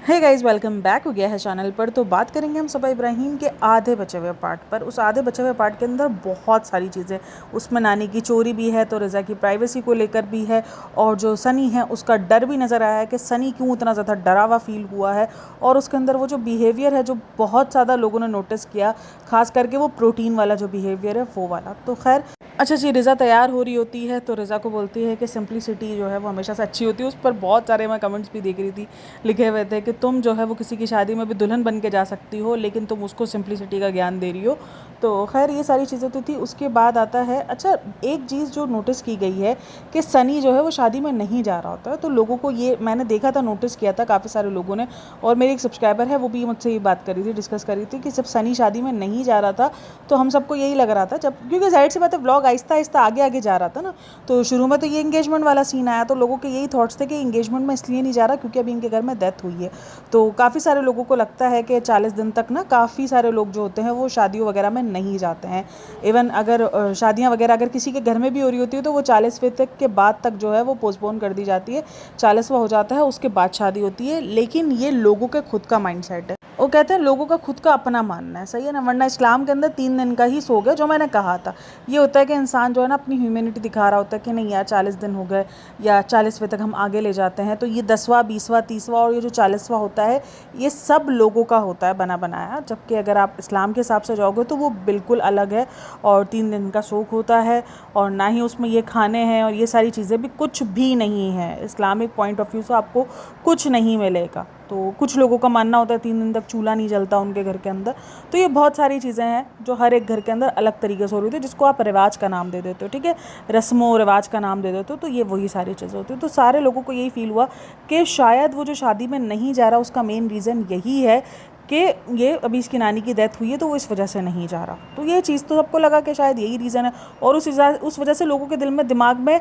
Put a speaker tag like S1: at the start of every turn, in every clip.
S1: Hey guys, welcome back हो गया है चैनल पर। तो बात करेंगे हम सबा इब्राहिम के आधे बचे हुए पार्ट पर। उस आधे बचे हुए पार्ट के अंदर बहुत सारी चीज़ें, उसमें नानी की चोरी भी है, तो रज़ा की प्राइवेसी को लेकर भी है, और जो सनी है उसका डर भी नज़र आया है कि सनी क्यों इतना ज़्यादा डरा हुआ फील हुआ है। और उसके अंदर वो जो बिहेवियर है जो बहुत ज़्यादा लोगों ने नोटिस किया, खास करके वो प्रोटीन वाला जो बिहेवियर है वो वाला। तो खैर अच्छा जी, रिज़ा तैयार हो रही होती है तो रिज़ा को बोलती है कि सिंपलिसिटी जो है वो हमेशा से अच्छी होती है। उस पर बहुत सारे मैं कमेंट्स भी देख रही थी, लिखे हुए थे कि तुम जो है वो किसी की शादी में भी दुल्हन बन के जा सकती हो, लेकिन तुम उसको सिंपलिसिटी का ज्ञान दे रही हो। तो खैर ये सारी चीज़ें तो थी। उसके बाद आता है, अच्छा एक चीज़ जो नोटिस की गई है कि सनी जो है वो शादी में नहीं जा रहा होता है। तो लोगों को ये मैंने देखा था, नोटिस किया था काफ़ी सारे लोगों ने, और मेरी एक सब्सक्राइबर है वो भी मुझसे ये बात कर रही थी, डिस्कस कर रही थी कि जब सनी शादी में नहीं जा रहा था तो हम सबको यही लग रहा था, जब क्योंकि जाहिर सी बात है व्लॉग आहिस्ता आहिस्ता आगे आगे जा रहा था ना। तो शुरू में तो ये इंगेजमेंट वाला सीन आया तो लोगों के यही थॉट्स थे कि इंगेजमेंट में इसलिए नहीं जा रहा क्योंकि अभी इनके घर में डेथ हुई है। तो काफ़ी सारे लोगों को लगता है कि 40 दिन तक ना काफ़ी सारे लोग जो होते हैं वो शादियों वगैरह में नहीं जाते हैं। इवन अगर शादियां वगैरह अगर किसी के घर में भी हो रही होती है तो वो 40वें तक के बाद तक जो है वो पोस्टपोन कर दी जाती है। 40वां हो जाता है उसके बाद शादी होती है। लेकिन ये लोगों के खुद का माइंडसेट है। वो कहते हैं लोगों का खुद का अपना मानना है, सही है ना। वरना इस्लाम के अंदर 3 दिन का ही सोग है, जो मैंने कहा था। ये होता है कि इंसान जो है ना अपनी ह्यूमैनिटी दिखा रहा होता है कि नहीं यार 40 दिन हो गए या 40वें तक हम आगे ले जाते हैं। तो ये 10वां 20वां 30वां और ये जो 40वां होता है ये सब लोगों का होता है बना बनाया। जबकि अगर आप इस्लाम के हिसाब से जाओगे तो वो बिल्कुल अलग है और 3 दिन का शौक होता है, और ना ही उसमें ये खाने हैं और ये सारी चीज़ें भी कुछ भी नहीं है। इस्लामिक पॉइंट ऑफ व्यू से आपको कुछ नहीं मिलेगा। तो कुछ लोगों का मानना होता है 3 दिन तक चूल्हा नहीं जलता उनके घर के अंदर। तो ये बहुत सारी चीज़ें हैं जो हर एक घर के अंदर अलग तरीके से हो रही थी, जिसको आप रिवाज का नाम दे देते हो, ठीक है, रस्मों रिवाज का नाम दे देते हो। तो ये वही सारी चीज़ें होती हैं। तो सारे लोगों को यही फील हुआ कि शायद वो जो शादी में नहीं जा रहा उसका मेन रीज़न यही है कि ये अभी इसकी नानी की डेथ हुई है तो वो इस वजह से नहीं जा रहा। तो ये चीज़ तो सबको लगा कि शायद यही रीज़न है, और उस वजह से लोगों के दिल में दिमाग में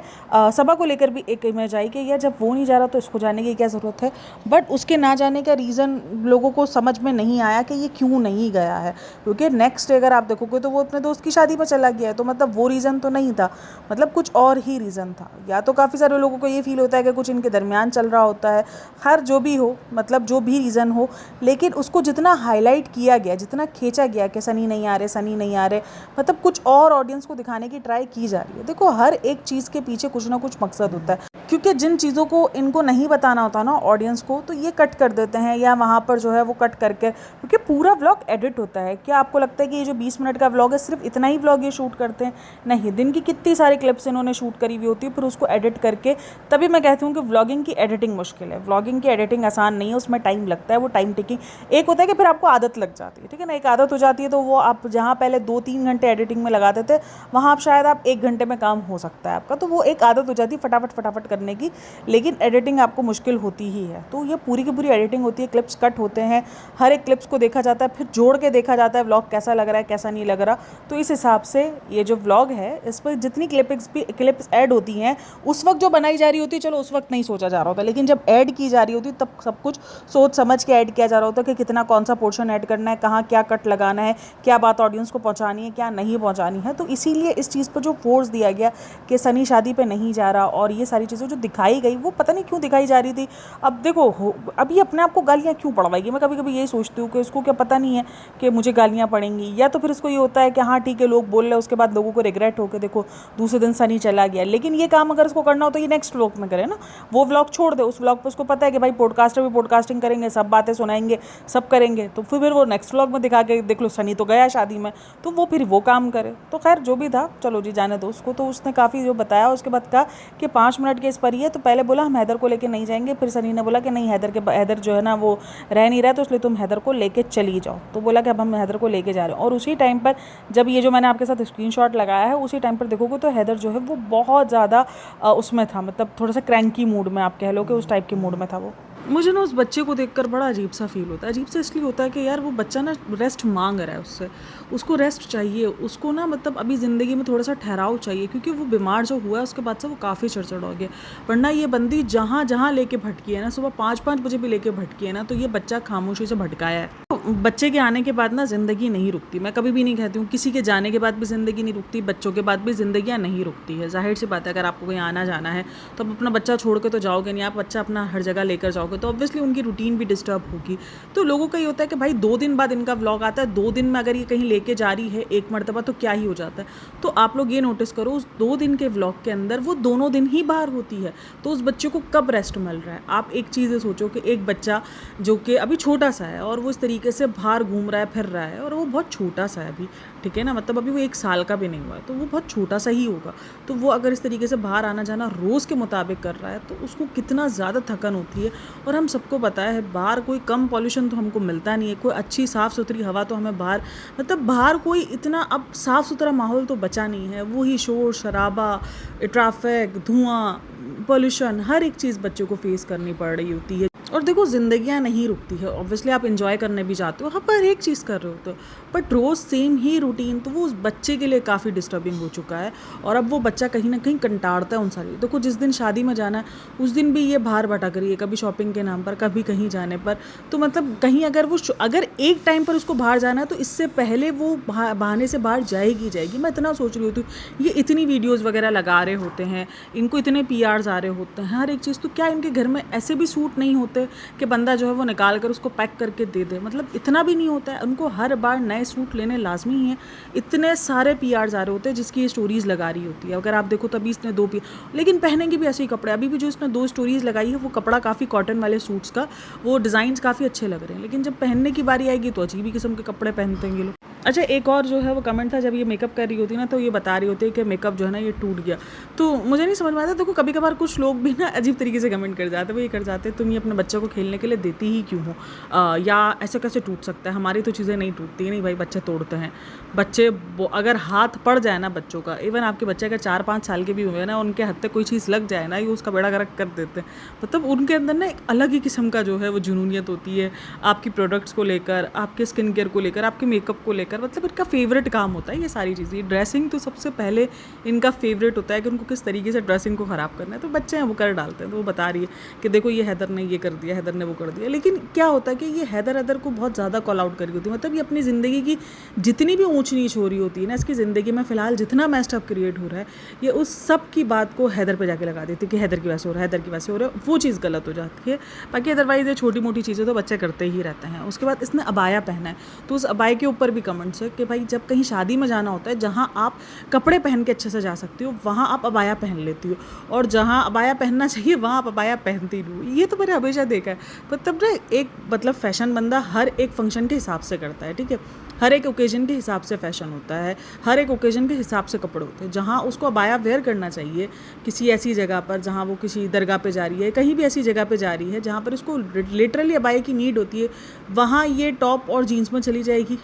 S1: सबा को लेकर भी एक इमेज आई कि यार जब वो नहीं जा रहा तो इसको जाने की क्या ज़रूरत है। बट उसके ना जाने का रीज़न लोगों को समझ में नहीं आया कि ये क्यों नहीं गया है, क्योंकि नेक्स्ट डे अगर आप देखोगे तो वो अपने दोस्त की शादी पर चला गया है। तो मतलब वो रीज़न तो नहीं था, मतलब कुछ और ही रीज़न था। या तो काफ़ी सारे लोगों को ये फील होता है कि कुछ इनके दरमियान चल रहा होता है। खैर जो भी हो, मतलब जो भी रीज़न हो, लेकिन उसको जितना हाईलाइट किया गया, जितना खींचा गया कि सनी नहीं आ रहे सनी नहीं आ रहे, मतलब कुछ और ऑडियंस को दिखाने की ट्राई की जा रही है। देखो हर एक चीज़ के पीछे कुछ ना कुछ मकसद होता है, क्योंकि जिन चीज़ों को इनको नहीं बताना होता ना ऑडियंस को, तो ये कट कर देते हैं या वहाँ पर जो है वो कट करके, क्योंकि पूरा व्लॉग एडिट होता है। क्या आपको लगता है कि ये जो 20 मिनट का व्लॉग है सिर्फ इतना ही व्लॉग ये शूट करते हैं? नहीं, दिन की कितनी सारी क्लिप्स इन्होंने शूट करी हुई होती है, फिर उसको एडिट करके। तभी मैं कहती हूँ कि व्लॉगिंग की एडिटिंग मुश्किल है। व्लॉगिंग की एडिटिंग आसान नहीं है, उसमें टाइम लगता है। वो टाइम टेकिंग एक होता है कि फिर आपको आदत लग जाती है, ठीक है ना। एक आदत हो जाती है तो वो आप जहाँ पहले 2-3 घंटे एडिटिंग में लगाते थे वहाँ आप शायद 1 घंटे में काम हो सकता है आपका। तो वो एक आदत हो जाती है फटाफट फटाफट करने की, लेकिन एडिटिंग आपको मुश्किल होती ही है। तो ये पूरी की पूरी एडिटिंग होती है, क्लिप्स कट होते हैं, हर एक क्लिप्स को देखा जाता है, फिर जोड़ के देखा जाता है व्लॉग कैसा लग रहा है कैसा नहीं लग रहा। तो इस हिसाब से ये जो व्लॉग है इस पर जितनी क्लिप्स ऐड होती हैं उस वक्त जो बनाई जा रही होती है, चलो उस वक्त नहीं सोचा जा रहा होता, लेकिन जब ऐड की जा रही होती तब सब कुछ सोच समझ के ऐड किया जा रहा होता है कि कितना कौन सा पोर्शन ऐड करना है, कहाँ क्या कट लगाना है, क्या बात ऑडियंस को पहुँचानी है क्या नहीं पहुँचानी है। तो इसीलिए इस चीज़ पर जो फोर्स दिया गया कि सनी शादी पे नहीं जा रहा, और ये सारी चीज़ें जो दिखाई गई वो पता नहीं क्यों दिखाई जा रही थी। अब देखो अभी अपने आप को गालियाँ क्यों पड़वाएगी, मैं कभी कभी यही सोचती हूँ कि इसको क्या पता नहीं है कि मुझे गालियाँ पड़ेंगी, या तो फिर इसको ये होता है कि हाँ ठीक है लोग बोल रहे हैं, उसके बाद लोगों को रिग्रेट हो के देखो दूसरे दिन सनी चला गया। लेकिन ये काम अगर इसको करना हो तो ये नेक्स्ट व्लॉग में करे ना, वो व्लॉग छोड़ दे। उस व्लॉग पर उसको पता है कि भाई पॉडकास्टर भी पॉडकास्टिंग करेंगे, सब बातें सुनाएंगे, सब करेंगे, तो फिर वो नेक्स्ट व्लॉग में दिखा के देख लो सनी तो गया शादी में, तो वो फिर वो काम करे। तो खैर जो भी था चलो जी जाने दो उसको। तो उसने काफ़ी जो बताया उसके बाद कहा कि 5 मिनट के इस पर ही है। तो पहले बोला हम हैदर को लेके नहीं जाएंगे, फिर सनी ने बोला कि नहीं हैदर जो है ना वो रह नहीं रहा, तो इसलिए तुम हैदर को लेके चली जाओ। तो बोला कि अब हम हैदर को लेके जा रहे हैं। और उसी टाइम पर जब ये जो मैंने आपके साथ स्क्रीनशॉट लगाया है उसी टाइम पर देखोगे तो हैदर जो है वो बहुत ज़्यादा उसमें था, मतलब थोड़ा सा क्रैंकी मूड में, आप कह लो कि उस टाइप के मूड में था वो। मुझे ना उस बच्चे को देखकर बड़ा अजीब सा फील होता है। अजीब सा इसलिए होता है कि यार वो बच्चा ना रेस्ट मांग रहा है, उससे उसको रेस्ट चाहिए, उसको ना मतलब अभी ज़िंदगी में थोड़ा सा ठहराव चाहिए, क्योंकि वो बीमार जो हुआ है उसके बाद से वो काफ़ी चिड़चिड़ हो गया। वरना ये बंदी जहाँ जहाँ लेके भटकी है ना, सुबह 5-5 बजे भी लेके भटकी है ना, तो ये बच्चा खामोशी से भटकाया है। तो बच्चे के आने के बाद ना ज़िंदगी नहीं रुकती। मैं कभी भी नहीं कहती हूँ किसी के जाने के बाद भी ज़िंदगी नहीं रुकती, बच्चों के बाद भी ज़िंदगियाँ नहीं रुकती है। ज़ाहिर सी बात है, अगर आपको कहीं आना जाना है तो आप अपना बच्चा छोड़ के तो जाओगे नहीं, आप बच्चा अपना हर जगह लेकर जाओगे तो ऑब्वियसली उनकी रूटीन भी डिस्टर्ब होगी। तो लोगों का ये होता है कि भाई 2 दिन बाद इनका व्लॉग आता है, 2 दिन में अगर ये कहीं लेके जा रही है एक मरतबा तो क्या ही हो जाता है। तो आप लोग ये नोटिस करो, उस 2 दिन के व्लॉग के अंदर वो दोनों दिन ही बाहर होती है, तो उस बच्चे को कब रेस्ट मिल रहा है। आप एक चीज़ सोचो कि एक बच्चा जो कि अभी छोटा सा है और वो इस तरीके से बाहर घूम रहा है, फिर रहा है, और वो बहुत छोटा सा है अभी, ठीक है ना, मतलब अभी वो 1 साल का भी नहीं हुआ है, तो वो बहुत छोटा सा ही होगा। तो वो अगर इस तरीके से बाहर आना जाना रोज़ के मुताबिक कर रहा है तो उसको कितना ज़्यादा थकन होती है। और हम सबको पता है बाहर कोई कम पॉल्यूशन तो हमको मिलता नहीं है, कोई अच्छी साफ़ सुथरी हवा तो हमें बाहर, मतलब बाहर कोई इतना अब साफ़ सुथरा माहौल तो बचा नहीं है। वही शोर शराबा, ट्रैफिक, धुआं, पॉल्यूशन, हर एक चीज़ बच्चों को फेस करनी पड़ रही होती है। और देखो ज़िंदगियाँ नहीं रुकती है, ऑब्वियसली आप एंजॉय करने भी जाते हो, हर एक चीज़ कर रहे होते हो, बट रोज़ सेम ही रूटीन तो वो उस बच्चे के लिए काफ़ी डिस्टर्बिंग हो चुका है। और अब वो बच्चा कहीं ना कहीं कंटाड़ता है उन सारी। देखो जिस दिन शादी में जाना है उस दिन भी ये बाहर भटक रही है, कभी शॉपिंग के नाम पर, कभी कहीं जाने पर। तो मतलब कहीं अगर एक टाइम पर उसको बाहर जाना है तो इससे पहले वो बहाने से बाहर जाएगी। मैं इतना सोच रही होती हूँ, ये इतनी वीडियोज़ वगैरह लगा रहे होते हैं, इनको इतने PRs आ रहे होते हैं, हर एक चीज़, तो क्या इनके घर में ऐसे भी सूट नहीं होते कि बंदा जो है वो निकाल कर उसको पैक करके दे दे। मतलब इतना भी नहीं होता है, उनको हर बार नए सूट लेने लाजमी ही है। इतने सारे PRs आ रहे होते हैं जिसकी ये स्टोरीज़ लगा रही होती है। अगर आप देखो तभी इसने 2 लेकिन पहनेंगे भी ऐसे ही कपड़े। अभी भी जो इसने 2 स्टोरीज़ लगाई है वो कपड़ा काफ़ी कॉटन वाले सूट्स का, वो डिज़ाइंस काफ़ी अच्छे लग रहे हैं, लेकिन जब पहनने की बारी आएगी तो अजीब ही किस्म के कपड़े पहनते हैं ये लोग। अच्छा, एक और जो है वो कमेंट था, जब ये मेकअप कर रही होती है ना तो ये बता रही होती है कि मेकअप जो है ना ये टूट गया। तो मुझे नहीं समझ में आता, देखो कभी कभार कुछ लोग भी ना अजीब तरीके से कमेंट कर जाते हैं, वो ये कर जाते हैं तुम ये अपने बच्चों को खेलने के लिए देती ही क्यों हो, या ऐसे कैसे टूट सकता है, हमारी तो चीज़ें नहीं टूटती। नहीं भाई, बच्चे तोड़ते हैं। बच्चे अगर हाथ पड़ जाए ना बच्चों का, इवन आपके बच्चे अगर 4-5 साल के भी हुए ना, उनके हाथ तक कोई चीज़ लग जाए ना, ये उसका बेड़ा गर्क कर देते हैं। मतलब उनके अंदर ना एक अलग ही किस्म का जो है वो जुनूनियत होती है आपकी प्रोडक्ट्स को लेकर, आपके स्किन केयर को लेकर, आपके मेकअप को लेकर। मतलब इनका फेवरेट काम होता है ये सारी चीज़ें। ड्रेसिंग तो सबसे पहले इनका फेवरेट होता है कि उनको किस तरीके से ड्रेसिंग को ख़राब करना है। तो बच्चे हैं वो कर डालते हैं। तो वो बता रही है कि देखो ये हैदर ने ये कर दिया, हैदर ने वो कर दिया। लेकिन क्या होता है कि ये हैदर को बहुत ज़्यादा कॉल आउट कर रही होती है। मतलब ये अपनी ज़िंदगी की जितनी भी ऊंच नीच हो रही होती है ना, इसकी ज़िंदगी में फ़िलहाल जितना मैस्टअप क्रिएट हो रहा है, ये उस सब की बात को हैदर पे जाके लगा देती है कि हैदर की वैसे हो रहा है, हैदर की वैसे हो रहा है। वो चीज़ गलत हो जाती है। बाकी अदरवाइज़ ये छोटी मोटी चीज़ें तो बच्चे करते ही रहते हैं। उसके बाद इसने अबाया पहना है, तो उस अबाया के ऊपर भी कमेंट्स है कि भाई जब कहीं शादी में जाना होता है, जहाँ आप कपड़े पहन के अच्छे से जा सकती हो वहाँ आप अबाया पहन लेती हो, और जहाँ अबाया पहनना चाहिए वहाँ आप अबाया पहनती नहीं हो। ये तो मैंने हमेशा देखा है। मतलब ना एक मतलब फ़ैशन बंदा हर एक फंक्शन के हिसाब से करता है, ठीक है, हर एक ओकेजन के हिसाब से फ़ैशन होता है, हर एक ओकेजन के हिसाब से कपड़े होते हैं। जहाँ उसको अबाया वेयर करना चाहिए किसी ऐसी जगह पर जहाँ वो किसी दरगाह पे जा रही है, कहीं भी ऐसी जगह पे जा रही है जहाँ पर उसको लिटरली अबाया की नीड होती है, वहाँ ये टॉप और जीन्स में चली जाएगी।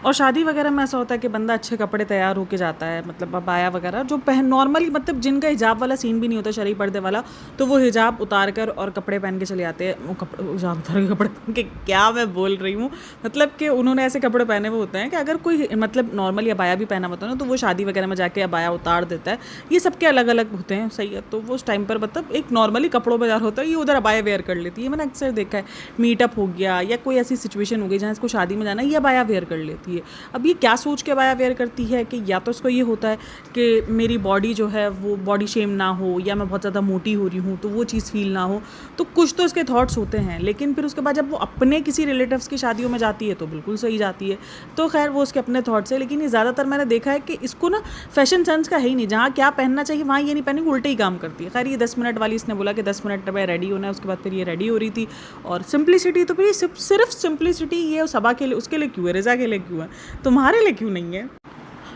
S1: और शादी वगैरह में ऐसा होता है कि बंदा अच्छे कपड़े तैयार होके जाता है, मतलब अबाया वगैरह जो पहन नॉर्मली, मतलब जिनका हिजाब वाला सीन भी नहीं होता, शरई पर्दे वाला, तो वो हिजाब उतार कर और कपड़े पहन के चले आते हैं। वो कपड़े हिजाब उतार के कपड़े पहन के, क्या मैं बोल रही हूँ, मतलब कि उन्होंने ऐसे कपड़े पहने हुए होते हैं कि अगर कोई मतलब नॉर्मली अबाया भी पहना होता है ना, तो वो शादी वगैरह में जाके अबाया उतार देता है। ये सबके अलग अलग होते हैं, सही है। तो वो उस टाइम पर मतलब एक नॉर्मली कपड़ों में जार होता है, ये उधर अबाया वेयर कर लेती है। मैंने अक्सर देखा है, मीटअप हो गया या कोई ऐसी सिचुएशन हो गई जहाँ इसको शादी में जाना है, ये अबाया वेयर कर लेती है। अब ये क्या सोच के अबाया वेयर करती है कि या तो उसको ये होता है कि मेरी बॉडी जो है वो बॉडी शेम ना हो, या मैं बहुत ज़्यादा मोटी हो रही हूँ तो वो चीज़ फील ना हो, तो कुछ तो इसके थॉट्स होते हैं। लेकिन फिर उसके बाद जब वो अपने किसी रिलेटिव्स की शादियों में जाती है तो बिल्कुल सही जाती है। तो खैर वो उसके अपने थॉट्स है, लेकिन ये ज़्यादातर मैंने देखा है कि इसको ना फैशन सेंस का है ही नहीं। जहाँ क्या पहनना चाहिए वहाँ ये नहीं पहनी, उल्टे ही काम करती है। खैर ये 10 मिनट वाली इसने बोला कि 10 मिनट में रेडी होना है, उसके बाद फिर ये रेडी हो रही थी। और सिंप्लिसिटी, तो फिर सिर्फ सिंप्लिसिटी ये सबा के लिए, उसके लिए क्यों है, रिज़ा के लिए क्यों है, तुम्हारे लिए क्यों नहीं है?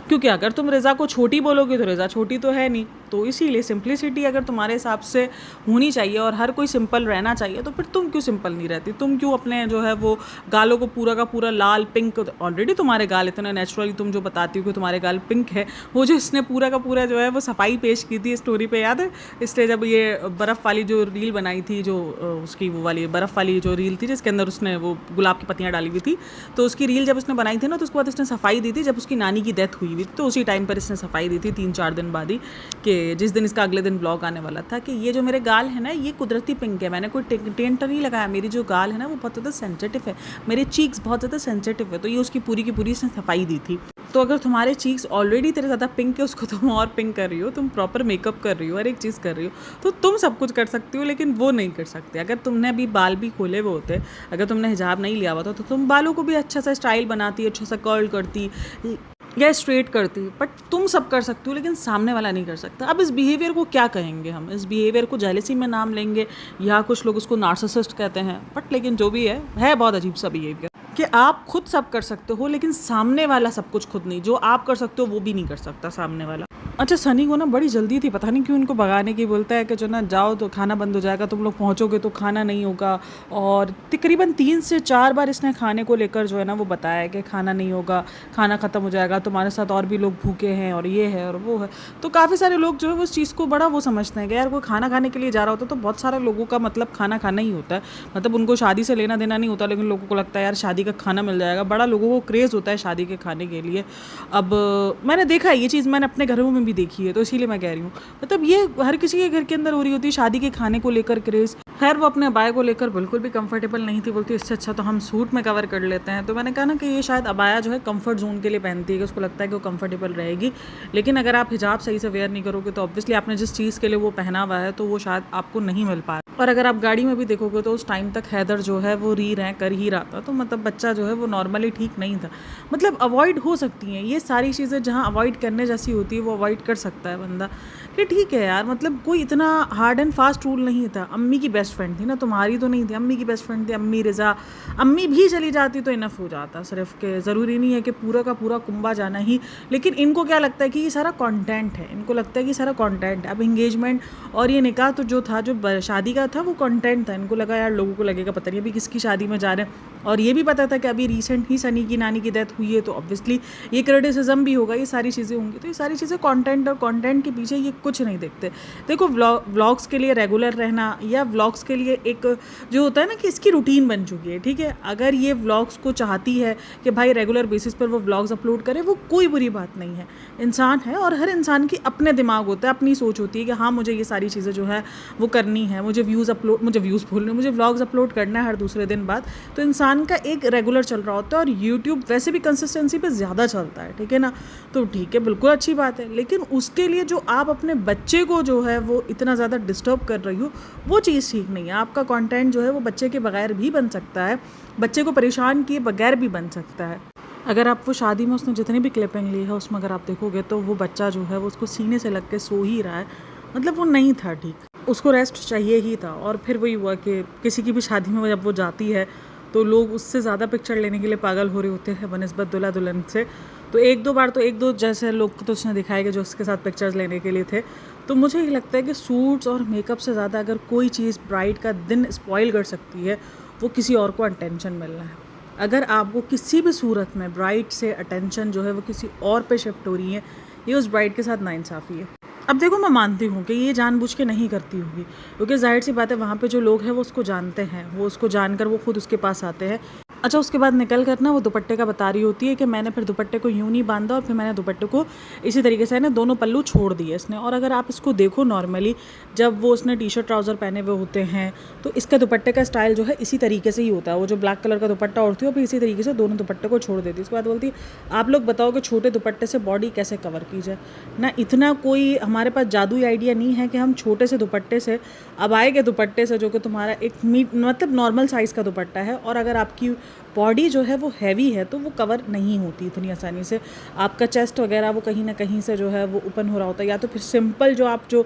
S1: क्योंकि अगर तुम रिज़ा को छोटी बोलोगे तो रिज़ा छोटी तो है नहीं, तो इसीलिए सिंप्लिसिटी अगर तुम्हारे हिसाब से होनी चाहिए और हर कोई सिंपल रहना चाहिए, तो फिर तुम क्यों सिंपल नहीं रहती? तुम क्यों अपने जो है वो गालों को पूरा का पूरा लाल पिंक, ऑलरेडी तुम्हारे गाल इतने नेचुरली तुम जो बताती हो कि तुम्हारे गाल पिंक है, वो जो इसने पूरा का पूरा जो है वो सफाई पेश की थी स्टोरी पे, याद है? इसने जब ये बर्फ़ वाली जो रील बनाई थी, जो उसकी वो वाली बर्फ़ वाली जो रील थी जिसके अंदर उसने वो गुलाब की पत्तियाँ डाली हुई थी, तो उसकी रील जब उसने बनाई थी ना, तो उसके बाद उसने सफाई दी थी जब उसकी नानी की डेथ हुई थी। तो उसी टाइम पर इसने सफाई दी थी 3-4 दिन बाद ही, कि जिस दिन इसका अगले दिन ब्लॉग आने वाला था, कि ये जो मेरे गाल है ना, ये कुदरती पिंक है, मैंने कोई टेंट नहीं लगाया। मेरी जो गाल है ना वो बहुत ज़्यादा सेंसिटिव है, मेरे चीक्स बहुत ज़्यादा सेंसिटिव है, तो ये उसकी पूरी की पूरी इसने सफाई दी थी। तो अगर तुम्हारे चीक्स ऑलरेडी तेरे ज़्यादा पिंक है, उसको तुम और पिंक कर रही हो, तुम प्रॉपर मेकअप कर रही हो, हर एक चीज़ कर रही हो, तो तुम सब कुछ कर सकती हो, लेकिन वो नहीं कर सकते। अगर तुमने अभी बाल भी खोले हुए होते, अगर तुमने हिजाब नहीं लिया हुआ था, तो तुम बालों को भी अच्छा सा स्टाइल बनाती, अच्छा सा कर्ल करती या स्ट्रेट करती। बट तुम सब कर सकती हो, लेकिन सामने वाला नहीं कर सकता। अब इस बिहेवियर को क्या कहेंगे हम? इस बिहेवियर को जेलेसी में नाम लेंगे, या कुछ लोग उसको नार्सिसिस्ट कहते हैं, बट लेकिन जो भी है बहुत अजीब सा बिहेवियर, कि आप खुद सब कर सकते हो, लेकिन सामने वाला सब कुछ खुद नहीं। जो आप कर सकते हो वो भी नहीं कर सकता सामने वाला। अच्छा, सनी को ना बड़ी जल्दी थी, पता नहीं क्यों इनको भगाने की। बोलता है कि जो ना जाओ तो खाना बंद हो जाएगा, तुम लोग पहुंचोगे तो खाना नहीं होगा। और तकरीबन 3 से 4 बार इसने खाने को लेकर जो है ना वो बताया कि खाना नहीं होगा, खाना ख़त्म हो जाएगा, तुम्हारे साथ और भी लोग भूखे हैं, और ये है और वो है। तो काफ़ी सारे लोग जो है वो उस चीज़ को बड़ा वो समझते हैं कि यार कोई खाना खाने के लिए जा रहा होता है तो बहुत सारे लोगों का मतलब खाना खाना ही होता है, मतलब उनको शादी से लेना देना नहीं होता, लेकिन लोगों को लगता है यार शादी का खाना मिल जाएगा। बड़ा लोगों को क्रेज़ होता है शादी के खाने के लिए। अब मैंने देखा है ये चीज़, मैंने अपने घरों में भी देखी है, तो इसीलिए मैं कह रही हूँ। मतलब ये हर किसी के घर के अंदर हो रही होती है, शादी के खाने को लेकर क्रेज़। खैर वो अपने अबाया को लेकर बिल्कुल भी कंफर्टेबल नहीं थी, बोलती इससे अच्छा तो हम सूट में कवर कर लेते हैं। तो मैंने कहा ना कि ये शायद अबाया जो है कंफर्ट जोन के लिए पहनती है, कि उसको लगता है कि वो कंफर्टेबल रहेगी। लेकिन अगर आप हिजाब सही से वेयर नहीं करोगे तो ऑब्वियसली आपने जिस चीज़ के लिए वो पहना हुआ है तो वो शायद आपको नहीं मिल पा रहा। और अगर आप गाड़ी में भी देखोगे तो उस टाइम तक हैदर जो है वो कर ही रहा था, तो मतलब बच्चा जो है वो नॉर्मली ठीक नहीं था। मतलब अवॉइड हो सकती हैं ये सारी चीज़ें, जहाँ अवॉइड करने जैसी होती है वो अवॉइड कर सकता है बंदा, कि ठीक है यार, मतलब कोई इतना हार्ड एंड फास्ट रूल नहीं था। अम्मी की बेस्ट फ्रेंड थी ना, तुम्हारी तो नहीं थी, अम्मी की बेस्ट फ्रेंड थी, अम्मी रिज़ा। अम्मी भी चली जाती तो इनफ हो जाता, सिर्फ के ज़रूरी नहीं है कि पूरा का पूरा कुंबा जाना ही। लेकिन इनको क्या लगता है कि ये सारा कंटेंट है, इनको लगता है कि सारा कंटेंट है। अब इंगेजमेंट और ये निकाह तो जो था, जो शादी का था, वो कंटेंट था। इनको लगा यार लोगों को लगेगा पता नहीं अभी किसकी शादी में जा रहे हैं, और ये भी पता था कि अभी रिसेंट ही सनी की नानी की डेथ हुई है, तो ऑब्वियसली ये क्रिटिसिज्म भी होगा, ये सारी चीज़ें होंगी। तो ये सारी चीज़ें कंटेंट, और कंटेंट के पीछे ये कुछ नहीं देखते। देखो व्लॉग्स के लिए रेगुलर रहना, या व्लॉग्स के लिए एक जो होता है ना कि इसकी रूटीन बन चुकी है, ठीक है। अगर ये व्लॉग्स को चाहती है कि भाई रेगुलर बेसिस पर वो व्लॉग्स अपलोड करे, वो कोई बुरी बात नहीं है। इंसान है और हर इंसान की अपने दिमाग होता है, अपनी सोच होती है कि हाँ मुझे ये सारी चीज़ें जो है वो करनी है, मुझे व्लॉग्स अपलोड करना है हर दूसरे दिन बाद। तो इंसान का एक रेगुलर चल रहा होता है, और यूट्यूब वैसे भी कंसिस्टेंसी पे ज़्यादा चलता है, ठीक है ना। तो ठीक है, बिल्कुल अच्छी बात है, लेकिन उसके लिए जो आप अपने बच्चे को जो है वो इतना ज़्यादा डिस्टर्ब कर रही हो, वो चीज़ ठीक नहीं है। आपका कंटेंट जो है वो बच्चे के बगैर भी बन सकता है, बच्चे को परेशान किए बगैर भी बन सकता है। अगर आप वो शादी में उसने जितनी भी क्लिपिंग ली है उसमें अगर आप देखोगे तो वो बच्चा जो है वो उसको सीने से लग के सो ही रहा है, मतलब वो नहीं था ठीक, उसको रेस्ट चाहिए ही था। और फिर वही हुआ कि किसी की भी शादी में जब वो जाती है तो लोग उससे ज़्यादा पिक्चर लेने के लिए पागल हो रहे होते हैं बनिस्बत दूल्हा दुल्हन से। तो एक दो जैसे लोग तो उसने दिखाए कि जो उसके साथ पिक्चर्स लेने के लिए थे। तो मुझे ये लगता है कि सूट्स और मेकअप से ज़्यादा अगर कोई चीज़ ब्राइड का दिन स्पॉइल कर सकती है, वो किसी और को अटेंशन मिलना है। अगर आपको किसी भी सूरत में ब्राइड से अटेंशन जो है वो किसी और पे शिफ्ट हो रही है, ये उस ब्राइड के साथ नाइंसाफ़ी है। अब देखो, मैं मानती हूँ कि ये जानबूझ के नहीं करती होगी, क्योंकि जाहिर सी बात है वहाँ पे जो लोग हैं वो उसको जानते हैं, वो उसको जानकर वो खुद उसके पास आते हैं। अच्छा, उसके बाद निकल कर ना वो दुपट्टे का बता रही होती है कि मैंने फिर दुपट्टे को यूं नहीं बांधा, और फिर मैंने दुपट्टे को इसी तरीके से ना दोनों पल्लू छोड़ दिए इसने। और अगर आप इसको देखो नॉर्मली, जब वो उसने टी शर्ट ट्राउज़र पहने हुए होते हैं तो इसका दुपट्टे का स्टाइल जो है इसी तरीके से ही होता है। वो जो ब्लैक कलर का दुपट्टा ओढ़ती है, फिर इसी तरीके से दोनों दुपट्टे को छोड़ देती है। उसके बाद बोलती है आप लोग बताओ कि छोटे दुपट्टे से बॉडी कैसे कवर की जाए ना। इतना कोई हमारे पास जादुई आइडिया नहीं है कि हम छोटे से दुपट्टे से, अबाए के दुपट्टे से, जो कि तुम्हारा एक मतलब नॉर्मल साइज़ का दुपट्टा है, और अगर आपकी बॉडी जो है वो हैवी है तो वो कवर नहीं होती इतनी आसानी से। आपका चेस्ट वगैरह वो कहीं ना कहीं से जो है वो ओपन हो रहा होता है, या तो फिर सिंपल जो आप जो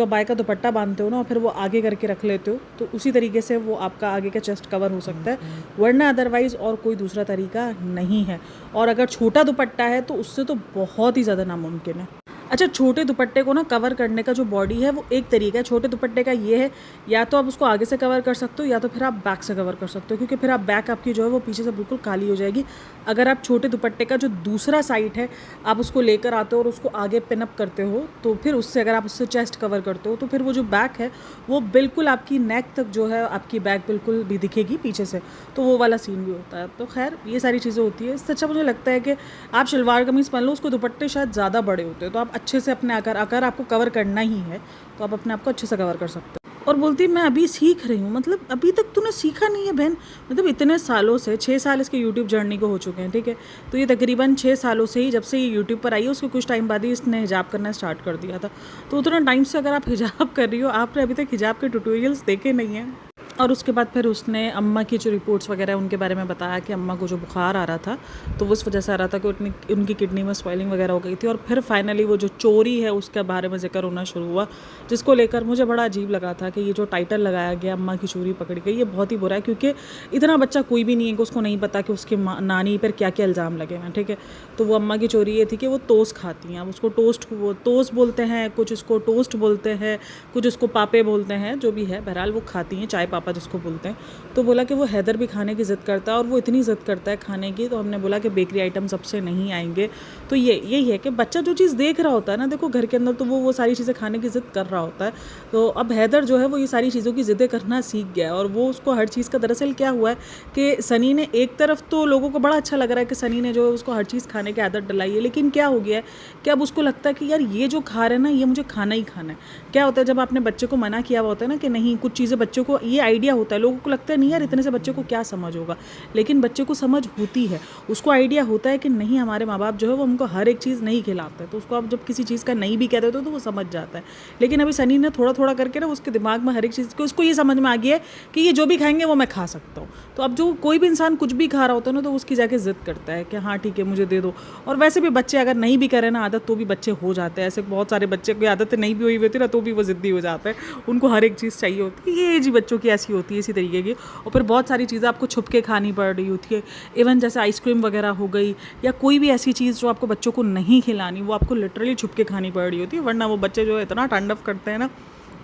S1: अबाया का दुपट्टा बांधते हो ना, और फिर वो आगे करके रख लेते हो, तो उसी तरीके से वो आपका आगे का चेस्ट कवर हो सकता है, वरना अदरवाइज़ और कोई दूसरा तरीका नहीं है। और अगर छोटा दुपट्टा है तो उससे तो बहुत ही ज़्यादा नामुमकिन है। अच्छा, छोटे दुपट्टे को ना कवर करने का जो बॉडी है वो एक तरीका है छोटे दुपट्टे का, ये है या तो आप उसको आगे से कवर कर सकते हो, या तो फिर आप बैक से कवर कर सकते हो, क्योंकि फिर आप बैक आपकी जो है वो पीछे से बिल्कुल काली हो जाएगी। अगर आप छोटे दुपट्टे का जो दूसरा साइड है आप उसको लेकर आते हो और उसको आगे पिन अप करते हो, तो फिर उससे अगर आप उससे चेस्ट कवर करते हो तो फिर वो जो बैक है वो बिल्कुल आपकी नेक तक जो है आपकी बैक बिल्कुल भी दिखेगी पीछे से, तो वो वाला सीन भी होता है। तो खैर ये सारी चीज़ें होती है। इससे अच्छा मुझे लगता है कि आप शलवार कमीज़ पहन लो, उसको दुपट्टे शायद ज़्यादा बड़े होते हैं, तो आप अच्छे से अपने अगर आपको कवर करना ही है तो आप अपने आप को अच्छे से कवर कर सकते हो। और बोलती है मैं अभी सीख रही हूँ, मतलब अभी तक तूने सीखा नहीं है बहन, मतलब इतने सालों से 6 साल इसके यूट्यूब जर्नी को हो चुके हैं, ठीक है। तो ये तकरीबन 6 सालों से ही, जब से ये यूट्यूब पर आई है उसके कुछ टाइम बाद ही इसने हिजाब करना स्टार्ट कर दिया था। तो उतना टाइम से अगर आप हिजाब कर रही हो, आपने अभी तक हिजाब के ट्यूटोरियल्स देखे नहीं हैं। और उसके बाद फिर उसने अम्मा की जो रिपोर्ट्स वगैरह उनके बारे में बताया कि अम्मा को जो बुखार आ रहा था तो उस वजह से आ रहा था कि उनकी किडनी में स्वेलिंग वगैरह हो गई थी। और फिर फाइनली वो जो चोरी है उसके बारे में जिक्र होना शुरू हुआ, जिसको लेकर मुझे बड़ा अजीब लगा था कि ये जो टाइटल लगाया गया अम्मा की चोरी पकड़ी गई, ये बहुत ही बुरा है। क्योंकि इतना बच्चा कोई भी नहीं है कि उसको नहीं पता कि उसकी नानी पर क्या क्या इल्ज़ाम लगे हैं, ठीक है। तो वो अम्मा की चोरी ये थी कि वो टोस्ट खाती हैं, उसको टोस्ट बोलते हैं, कुछ उसको टोस्ट बोलते हैं, कुछ उसको पापे बोलते हैं, जो भी है बहरहाल वो खाती हैं, चाय पापा जिसको बोलते हैं। तो बोला कि वो हैदर भी खाने की ज़िद करता है और वो इतनी ज़िद करता है खाने की, तो हमने बोला कि बेकरी आइटम सबसे नहीं आएंगे। तो यही है कि बच्चा जो चीज़ देख रहा होता है ना, देखो घर के अंदर, तो वो सारी चीज़ें खाने की ज़िद कर रहा होता है। तो अब हैदर जो है वो ये सारी चीज़ों की ज़िद्दें करना सीख गया है और वो उसको हर चीज़ का, दरअसल क्या हुआ है कि सनी ने एक तरफ तो लोगों को बड़ा अच्छा लग रहा है कि सनी ने जो है उसको हर चीज़ खाने की आदत डलाई है, लेकिन क्या हो गया है कि अब उसको लगता है कि यार ये जो खा रहे हैं ना, ये मुझे खाना ही खाना है। क्या होता है जब आपने बच्चे को मना किया हुआ होता है ना कि नहीं, कुछ चीज़ें बच्चों को ये आइडिया होता है, लोगों को लगता है नहीं यार इतने से बच्चे को क्या समझ होगा, लेकिन बच्चे को समझ होती है, उसको आइडिया होता है कि नहीं हमारे माँ बाप जो है वो हमको हर एक चीज़ नहीं खिलाते, तो उसको आप जब किसी चीज़ का नहीं भी कह देते हो तो वो समझ जाता है। लेकिन अभी सनी ने थोड़ा थोड़ा करके ना उसके दिमाग में हर एक चीज़ को, उसको ये समझ में आ गया है कि ये जो भी खाएंगे वो मैं खा सकता हूँ। तो अब जो कोई भी इंसान कुछ भी खा रहा होता है ना, तो उसकी जाके ज़िद करता है कि हाँ ठीक है मुझे दे दो। और वैसे भी बच्चे अगर नहीं भी करें ना आदत, तो भी बच्चे हो जाते हैं ऐसे, बहुत सारे बच्चे की आदत नहीं भी हुई होती ना, तो भी वो ज़िद्दी हो जाते हैं, उनको हर एक चीज़ चाहिए होती है। ये एज बच्चों की ऐसी होती है, इसी तरीके की। और फिर बहुत सारी चीज़ें आपको छुप के खानी पड़ रही होती है, इवन जैसे आइसक्रीम वगैरह हो गई या कोई भी ऐसी चीज़ जो आपको बच्चों को नहीं खिलानी, वो आपको लिटरली छुप के खानी पड़ रही होती है, वरना वो बच्चे जो है इतना तांडव करते हैं ना।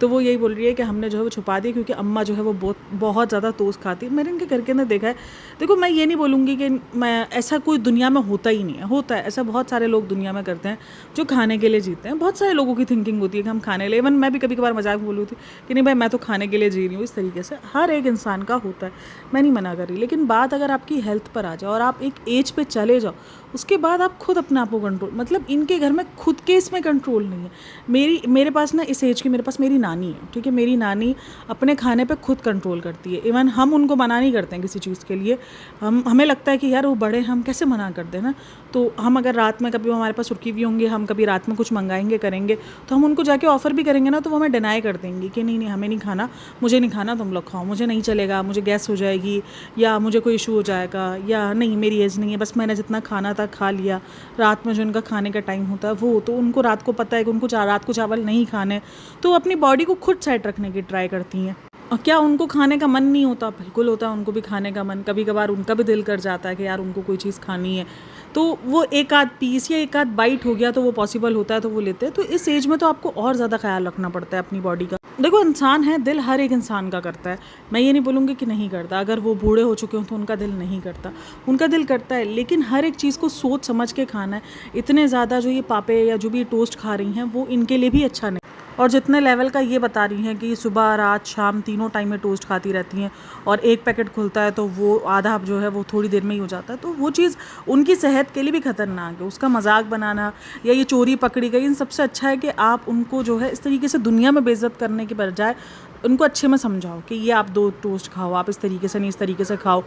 S1: तो वो यही बोल रही है कि हमने जो है वो छुपा दी, क्योंकि अम्मा जो है वो बहुत ज़्यादा टोस्ट खाती है। मैंने इनके घर के अंदर देखा है, देखो मैं ये नहीं बोलूँगी कि मैं, ऐसा कोई दुनिया में होता ही नहीं है, होता है ऐसा, बहुत सारे लोग दुनिया में करते हैं जो खाने के लिए जीते हैं। बहुत सारे लोगों की थिंकिंग होती है कि हम खाने के लिए, इवन मैं भी कभी कभार मजाक बोलूँ थी कि नहीं भाई मैं तो खाने के लिए जी रही हूँ, इस तरीके से हर एक इंसान का होता है, मैं नहीं मना कर रही। लेकिन बात अगर आपकी हेल्थ पर आ जाए और आप एक एज पे चले जाओ, उसके बाद आप खुद अपने आप को कंट्रोल, मतलब इनके घर में खुद के इसमें कंट्रोल नहीं है। मेरे पास ना इस एज की, मेरे पास मेरी नानी है, ठीक है, मेरी नानी अपने खाने पे खुद कंट्रोल करती है। इवन हम उनको मना नहीं करते हैं किसी चीज़ के लिए, हमें लगता है कि यार वो बड़े, हम कैसे मना कर दें ना। तो हम अगर रात में कभी हमारे पास रुकी हुई होंगे, हम कभी रात में कुछ मंगाएंगे करेंगे, तो हम उनको जाके ऑफ़र भी करेंगे ना, तो वो हमें डिनाई कर देंगी कि नहीं नहीं हमें नहीं खाना, मुझे नहीं खाना, तुम लोग खाओ, मुझे नहीं चलेगा, मुझे गैस हो जाएगी या मुझे कोई इशू हो जाएगा, या नहीं मेरी एज नहीं है, बस मैंने जितना खाना था खा लिया। रात में जो इनका खाने का टाइम होता है वो, तो उनको रात को पता है कि उनको रात को चावल नहीं खाने, तो अपनी बॉडी को खुद सेट रखने की ट्राई करती हैं। और क्या उनको खाने का मन नहीं होता? बिल्कुल होता है उनको भी खाने का मन, कभी कभार उनका भी दिल कर जाता है कि यार उनको कोई चीज़ खानी है, तो वो एक आध पीस या एक आध बाइट हो गया तो वो पॉसिबल होता है, तो वो लेते हैं। तो इस एज में तो आपको और ज़्यादा ख्याल रखना पड़ता है अपनी बॉडी का। देखो इंसान है, दिल हर एक इंसान का करता है, मैं ये नहीं बोलूँगी कि नहीं करता, अगर वो बूढ़े हो चुके हों तो उनका दिल नहीं करता, उनका दिल करता है, लेकिन हर एक चीज़ को सोच समझ के खाना है। इतने ज़्यादा जो ये पापे या जो भी टोस्ट खा रही हैं वो इनके लिए भी अच्छा नहीं। और जितने लेवल का ये बता रही हैं कि सुबह रात शाम तीनों टाइम में टोस्ट खाती रहती हैं और एक पैकेट खुलता है तो वो आधा जो है वो थोड़ी देर में ही हो जाता है, तो वो चीज़ उनकी सेहत के लिए भी ख़तरनाक है। उसका मजाक बनाना या ये चोरी पकड़ी गई, इन सबसे अच्छा है कि आप उनको जो है इस तरीके से दुनिया में बेइज्जत करने के बजाय उनको अच्छे में समझाओ कि ये आप 2 टोस्ट खाओ, आप इस तरीके से नहीं इस तरीके से खाओ।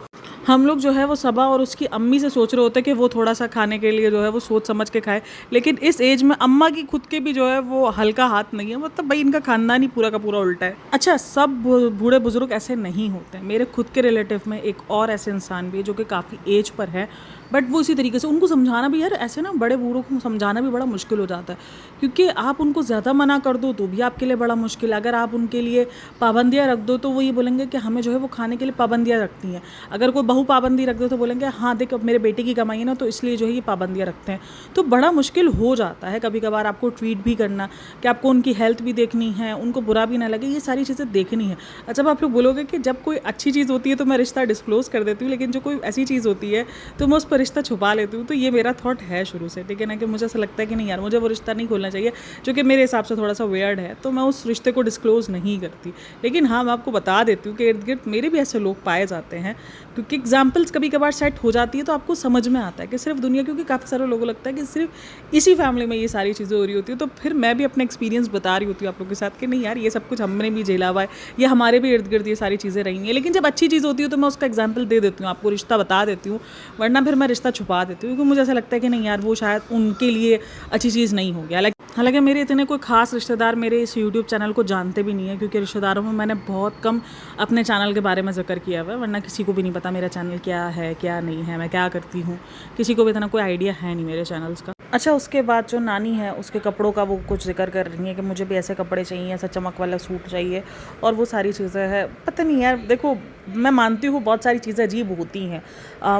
S1: हम लोग जो है वो सबा और उसकी अम्मी से सोच रहे होते हैं कि वो थोड़ा सा खाने के लिए जो है वो सोच समझ के खाए, लेकिन इस एज में अम्मा की खुद के भी जो है वो हल्का हाथ नहीं है, मतलब भाई इनका खानदान ही पूरा का पूरा उल्टा है। अच्छा, सब बूढ़े बुजुर्ग ऐसे नहीं होते हैं, मेरे खुद के रिलेटिव में एक और ऐसे इंसान भी है जो कि काफ़ी एज पर है, बट वो इसी तरीके से, उनको समझाना भी यार ऐसे ना, बड़े बूढ़ों को समझाना भी बड़ा मुश्किल हो जाता है, क्योंकि आप उनको ज़्यादा मना कर दो तो भी आपके लिए बड़ा मुश्किल है, अगर आप उनके लिए पाबंदियाँ रख दो तो वो ये बोलेंगे कि हमें जो है वो खाने के लिए पाबंदियाँ रखती हैं। अगर कोई बहू पाबंदी रख दो तो बोलेंगे हाँ देख अब मेरे बेटे की कमाई है ना, तो इसलिए जो है ये पाबंदियाँ रखते हैं। तो बड़ा मुश्किल हो जाता है कभी कभार आपको ट्रीट भी करना, कि आपको उनकी हेल्थ भी देखनी है, उनको बुरा भी ना लगे, ये सारी चीज़ें देखनी है। अच्छा, अब आप लोग बोलोगे कि जब कोई अच्छी चीज़ होती है तो मैं रिश्ता डिस्क्लोज़ कर देती हूँ, लेकिन जो कोई ऐसी चीज़ होती है तो मैं उस पर रिश्ता छुपा लेती हूँ। तो ये मेरा थॉट है शुरू से, ठीक है ना, कि मुझे ऐसा लगता है कि नहीं यार मुझे वो रिश्ता नहीं खोलना चाहिए जो कि मेरे हिसाब से थोड़ा सा वियर्ड है, तो मैं उस रिश्ते को डिस्क्लोज़ नहीं करती। लेकिन हाँ, मैं आपको बता देती हूँ कि इर्द गिर्द मेरे भी ऐसे लोग पाए जाते हैं, क्योंकि एग्जाम्पल्स कभी कभार सेट हो जाती है तो आपको समझ में आता है कि सिर्फ दुनिया, क्योंकि काफ़ी सारे लोगों को लगता है कि सिर्फ इसी फैमिली में ये सारी चीज़ें हो रही होती है। तो फिर मैं भी अपना एक्सपीरियंस बता रही होती हूँ आप लोगों के साथ कि नहीं यार, ये सब कुछ हमने भी झेला हुआ है, ये हमारे भी इर्द गिर्द ये सारी चीज़ें रही हैं। लेकिन जब अच्छी चीज़ होती है तो मैं उसका एग्जाम्पल दे देती हूँ, आपको रिश्ता बता देती हूँ, वरना फिर मैं रिश्ता छुपा देती हूँ, क्योंकि मुझे ऐसा लगता है कि नहीं यार, वो शायद उनके लिए अच्छी चीज़ नहीं होगी। हालांकि मेरे इतने कोई ख़ास रिश्तेदार मेरे इस यूट्यूब चैनल को जानते भी नहीं है, क्योंकि रिश्तेदारों में मैंने बहुत कम अपने चैनल के बारे में जिक्र किया हुआ है, वरना किसी को भी नहीं पता मेरा चैनल क्या है क्या नहीं है, मैं क्या करती हूँ, किसी को भी इतना कोई आइडिया है नहीं मेरे चैनल्स का। अच्छा, उसके बाद जो नानी है उसके कपड़ों का वो कुछ जिक्र कर रही है कि मुझे भी ऐसे कपड़े चाहिए, ऐसा चमक वाला सूट चाहिए और वो सारी चीज़ें हैं। पता नहीं यार, देखो मैं मानती हूँ बहुत सारी चीज़ें अजीब होती हैं,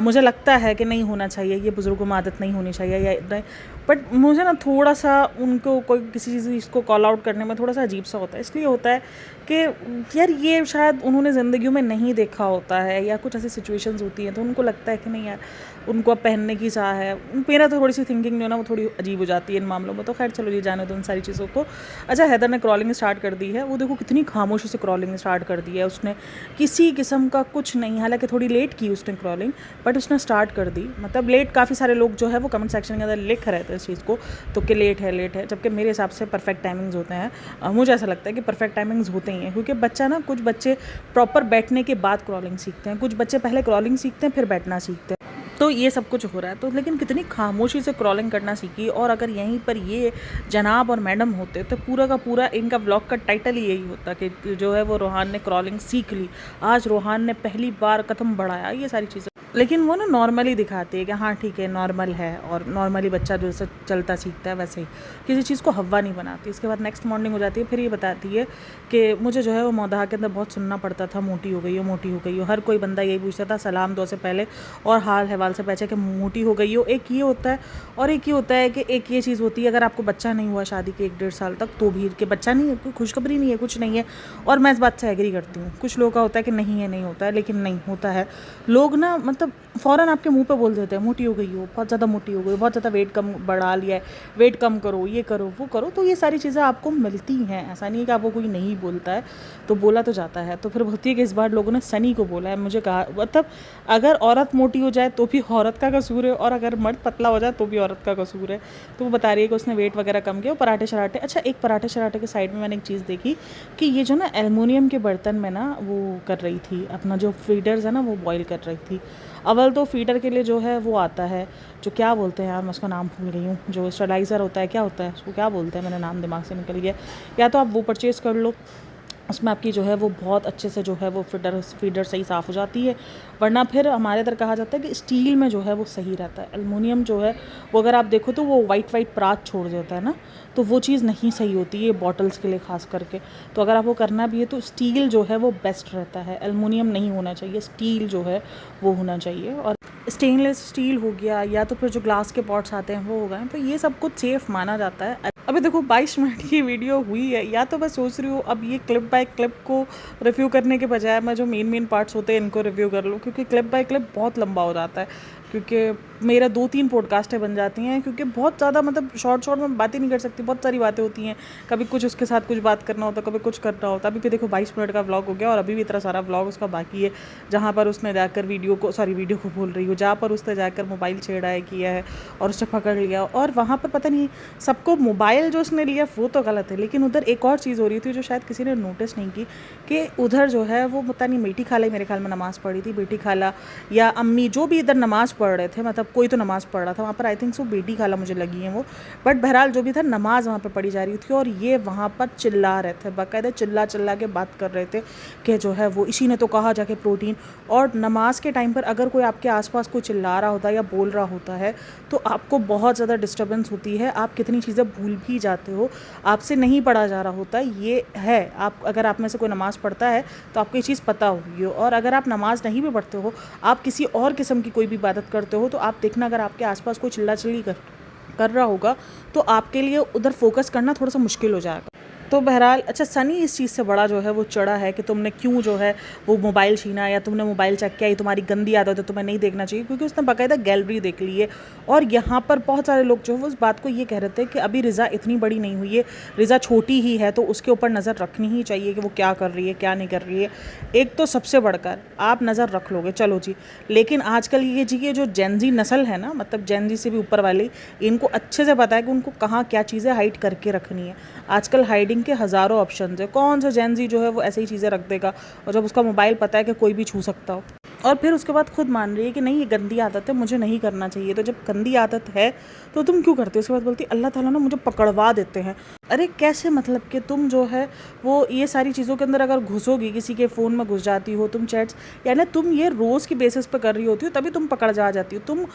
S1: मुझे लगता है कि नहीं होना चाहिए, ये बुज़ुर्गों में आदत नहीं होनी चाहिए या नहीं, बट मुझे ना थोड़ा सा उनको कोई किसी चीज़ को कॉल आउट करने में थोड़ा सा अजीब सा होता है। इसलिए होता है कि यार ये शायद उन्होंने ज़िंदगी में नहीं देखा होता है, या कुछ ऐसी सिचुएशंस होती हैं तो उनको लगता है कि नहीं यार, उनको अब पहनने की चाह है। मेरा तो थोड़ी सी थिंकिंग जो है ना वो थोड़ी अजीब हो जाती है इन मामलों में। तो खैर चलो जी, जाने दो उन सारी चीज़ों को। अच्छा, हैदर ने क्रॉलिंग स्टार्ट कर दी है, वो देखो कितनी खामोशी से क्रॉलिंग स्टार्ट कर दी है उसने, किसी किस्म का कुछ नहीं। हालांकि थोड़ी लेट की उसने क्रॉलिंग, बट उसने स्टार्ट कर दी। मतलब लेट, काफ़ी सारे लोग जो है वो कमेंट सेक्शन के अंदर लिख रहे थे इस चीज़ को, तो कि लेट है, जबकि मेरे हिसाब से परफेक्ट टाइमिंग्स होते हैं। मुझे ऐसा लगता है कि परफेक्ट टाइमिंग्स होते ही हैं, क्योंकि बच्चा ना, कुछ बच्चे प्रॉपर बैठने के बाद क्रॉलिंग सीखते हैं, कुछ बच्चे पहले क्रॉलिंग सीखते हैं फिर बैठना सीखते हैं। तो ये सब कुछ हो रहा है। तो लेकिन कितनी खामोशी से क्रॉलिंग करना सीखी, और अगर यहीं पर ये जनाब और मैडम होते तो पूरा का पूरा इनका व्लॉग का टाइटल ही यही होता कि जो है वो रोहान ने क्रॉलिंग सीख ली, आज रोहान ने पहली बार कदम बढ़ाया, ये सारी चीज़ें। लेकिन वो ना नॉर्मली दिखाती है कि हाँ ठीक है, नॉर्मल है, और नॉर्मली बच्चा जो है चलता सीखता है वैसे ही, किसी चीज़ को हवा नहीं बनाती। इसके बाद नेक्स्ट मॉर्निंग हो जाती है, फिर ये बताती है कि मुझे जो है वो मौदाह के अंदर बहुत सुनना पड़ता था, मोटी हो गई हो, मोटी हो गई हो। हर कोई बंदा यही पूछता था सलाम दो से पहले, और हाल हवाल से पहले कि मोटी हो गई हो। एक ये होता है, और एक ये होता है कि एक ये चीज़ होती है, अगर आपको बच्चा नहीं हुआ शादी के 1-1.5 साल तक, तो भी कि बच्चा नहीं है, कोई खुशखबरी नहीं है, कुछ नहीं है। और मैं इस बात से एग्री करती हूँ। कुछ लोगों का होता है कि नहीं है, नहीं होता है, लेकिन नहीं होता है। लोग ना मतलब फ़ौरन आपके मुंह पे बोल देते हैं मोटी हो गई हो, बहुत ज़्यादा मोटी हो गई हो, बहुत ज़्यादा वेट कम बढ़ा लिया है, वेट कम करो, ये करो वो करो। तो ये सारी चीज़ें आपको मिलती हैं, ऐसा नहीं है कि आपको कोई नहीं बोलता है, तो बोला तो जाता है। तो फिर होती है कि इस बार लोगों ने सनी को बोला है, मुझे कहा मतलब अगर औरत मोटी हो जाए तो भी औरत का कसूर है, और अगर मर्द पतला हो जाए तो भी औरत का कसूर है। तो वो बता रही है कि उसने वेट वगैरह कम किया, पराठे शराठे। अच्छा, एक पराठे शराठे के साइड में मैंने एक चीज़ देखी कि ये जो ना एल्युमिनियम के बर्तन में ना वो कर रही थी, अपना जो फीडर्स है ना वो बॉईल कर रही थी। अव्वल तो फीडर के लिए जो है वो आता है, जो क्या बोलते हैं यार, मैं उसका नाम भूल गई हूँ, जो स्टरलाइज़र होता है, क्या होता है उसको, क्या बोलते हैं, मेरा नाम दिमाग से निकल गया। या तो आप वो परचेज़ कर लो, उसमें आपकी जो है वो बहुत अच्छे से जो है वो फीडर सही साफ़ हो जाती है। वरना फिर हमारे इधर कहा जाता है कि स्टील में जो है वो सही रहता है। एल्युमिनियम जो है वो अगर आप देखो तो वो वाइट परात छोड़ देता है ना, तो वो चीज़ नहीं सही होती है बॉटल्स के लिए ख़ास करके। तो अगर आपको करना भी है तो स्टील जो है वो बेस्ट रहता है, एल्युमिनियम नहीं होना चाहिए, स्टील जो है वो होना चाहिए। और स्टेनलेस स्टील हो गया, या तो फिर जो ग्लास के पॉट्स आते हैं वो हो गए, तो ये सब कुछ सेफ़ माना जाता है। अभी देखो 22 मिनट की वीडियो हुई है, या तो मैं सोच रही हूँ अब ये क्लिप बाय क्लिप को रिव्यू करने के बजाय मैं जो मेन पार्ट्स होते हैं इनको रिव्यू कर लूँ, क्योंकि क्लिप बाय क्लिप बहुत लंबा हो जाता है। क्योंकि मेरा 2-3 पॉडकास्टें बन जाती हैं, क्योंकि बहुत ज़्यादा मतलब शॉर्ट में बातें नहीं कर सकती, बहुत सारी बातें होती हैं, कभी कुछ उसके साथ कुछ बात करना होता, कभी कुछ करना होता। अभी भी देखो 22 मिनट का व्लॉग हो गया, और अभी भी इतना सारा व्लॉग उसका बाकी है, जहाँ पर उसने जाकर वीडियो को बोल रही हूँ, जहाँ पर उसने जाकर मोबाइल छेड़ा है, किया है, और उसने पकड़ लिया। और वहाँ पर पता नहीं सबको मोबाइल जो उसने लिया वो तो गलत है, लेकिन उधर एक और चीज़ हो रही थी जो शायद किसी ने नोटिस नहीं की, कि उधर जो है वो पता नहीं बेटी खाला मेरे ख्याल में नमाज़ पढ़ी थी, बेटी खाला या अम्मी जो भी इधर नमाज़ पढ़ रहे थे, मतलब कोई तो नमाज़ पढ़ रहा था वहाँ पर, आई थिंक सो बेटी खाला मुझे लगी है वो, बट बहरहाल जो भी था नमाज़ वहाँ पर पढ़ी जा रही थी, और ये वहाँ पर चिल्ला रहे थे, बाकायदा चिल्ला के बात कर रहे थे कि जो है वो इसी ने तो कहा जाके प्रोटीन। और नमाज के टाइम पर अगर कोई आपके आसपास कोई चिल्ला रहा होता है या बोल रहा होता है तो आपको बहुत ज़्यादा डिस्टर्बेंस होती है, आप कितनी चीज़ें भूल भी जाते हो, आपसे नहीं पढ़ा जा रहा होता ये है। आप अगर आप में से कोई नमाज़ पढ़ता है तो आपको ये चीज़ पता होगी, और अगर आप नमाज़ नहीं भी पढ़ते हो, आप किसी और किस्म की कोई भी इबादत करते हो, तो आप देखना अगर आपके आसपास कोई चिल्ला चिल्ली कर रहा होगा तो आपके लिए उधर फोकस करना थोड़ा सा मुश्किल हो जाएगा। तो बहरहाल अच्छा सनी इस चीज़ से बड़ा जो है वो चिढ़ा है कि तुमने क्यों जो है वो मोबाइल छीना या तुमने मोबाइल चेक किया, ये तुम्हारी गंदी आदत है, तुम्हें नहीं देखना चाहिए, क्योंकि उसने बाकायदा गैलरी देख ली है। और यहाँ पर बहुत सारे लोग जो है वो उस बात को ये कह रहे थे कि अभी रिज़ा इतनी बड़ी नहीं हुई है, रिज़ा छोटी ही है, तो उसके ऊपर नज़र रखनी ही चाहिए कि वो क्या कर रही है क्या नहीं कर रही है। एक तो सबसे बढ़कर आप नज़र रख लोगे चलो जी, लेकिन आजकल ये जो जेनजी नस्ल है ना, मतलब जेनजी से भी ऊपर वाली, इनको अच्छे से पता है कि उनको कहाँ क्या चीज़ें हाइड करके रखनी है। आजकल हाइडिंग के हज़ारों ऑप्शन है, कौन सा जेनजी जो है वो ऐसे ही चीज़ें रख देगा, और जब उसका मोबाइल पता है कि कोई भी छू सकता हो, और फिर उसके बाद खुद मान रही है कि नहीं ये गंदी आदत है, मुझे नहीं करना चाहिए। तो जब गंदी आदत है तो तुम क्यों करते हो? उसके बाद बोलती अल्लाह ताला ना मुझे पकड़वा देते हैं। अरे कैसे, मतलब कि तुम जो है वो ये सारी चीज़ों के अंदर अगर घुसोगी, किसी के फ़ोन में घुस जाती हो, तुम चैट्स यानी तुम ये रोज़ की बेसिस पर कर रही होती हो, तभी तुम पकड़ जाती हो। तुम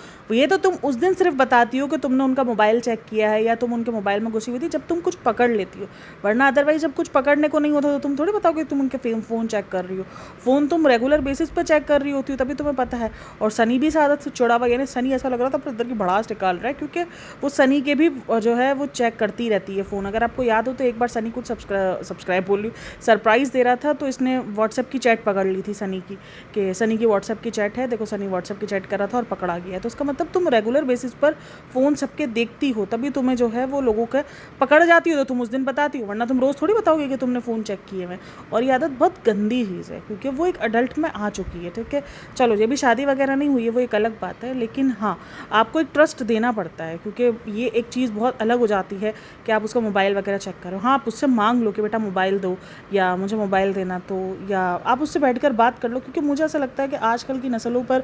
S1: उस दिन सिर्फ बताती हो कि तुमने उनका मोबाइल चेक किया है या तुम उनके मोबाइल में घुसी हुई थी जब तुम कुछ पकड़ लेती हो, वरना अदरवाइज जब कुछ पकड़ने को नहीं होता तो तुम थोड़ी बताओगे तुम उनके फ़ोन चेक कर रही हो। फ़ोन तुम रेगुलर बेसिस पर चेक कर रही होती हो, तभी तुम्हें पता है। और सनी भी इस आदत से जुड़ा हुआ, यानी सनी ऐसा लग रहा था अपने इधर की भड़ास निकाल रहा है, क्योंकि वो सनी के भी जो है वो चेक करती रहती है फ़ोन। अगर आपको याद हो तो एक बार सनी कुछ सब्सक्राइब बोल रही सरप्राइज़ दे रहा था, तो इसने व्हाट्सएप की चैट पकड़ ली थी सनी की, कि सनी की व्हाट्सएप की चैट है, देखो सनी व्हाट्सएप की चैट कर रहा था और पकड़ा गया है। तो उसका मतलब तुम रेगुलर बेसिस पर फ़ोन सबके देखती हो, तभी तुम्हें जो है वो लोगों के पकड़ जाती हो, तो तुम उस दिन बताती हो, वरना तुम रोज़ थोड़ी बताओगे कि तुमने फ़ोन चेक किए हुए। और ये आदत बहुत गंदी चीज़ है, क्योंकि वो एक अडल्ट में आ चुकी है। ठीक है, चलो ये भी शादी वगैरह नहीं हुई है, वो एक अलग बात है, लेकिन हाँ आपको एक ट्रस्ट देना पड़ता है, क्योंकि ये एक चीज़ बहुत अलग हो जाती है कि आप उसका मोबाइल वगैरह चेक करो। हाँ आप उससे मांग लो कि बेटा मोबाइल दो या मुझे मोबाइल देना, तो या आप उससे बैठकर बात कर लो, क्योंकि मुझे ऐसा लगता है कि आजकल की नस्लों पर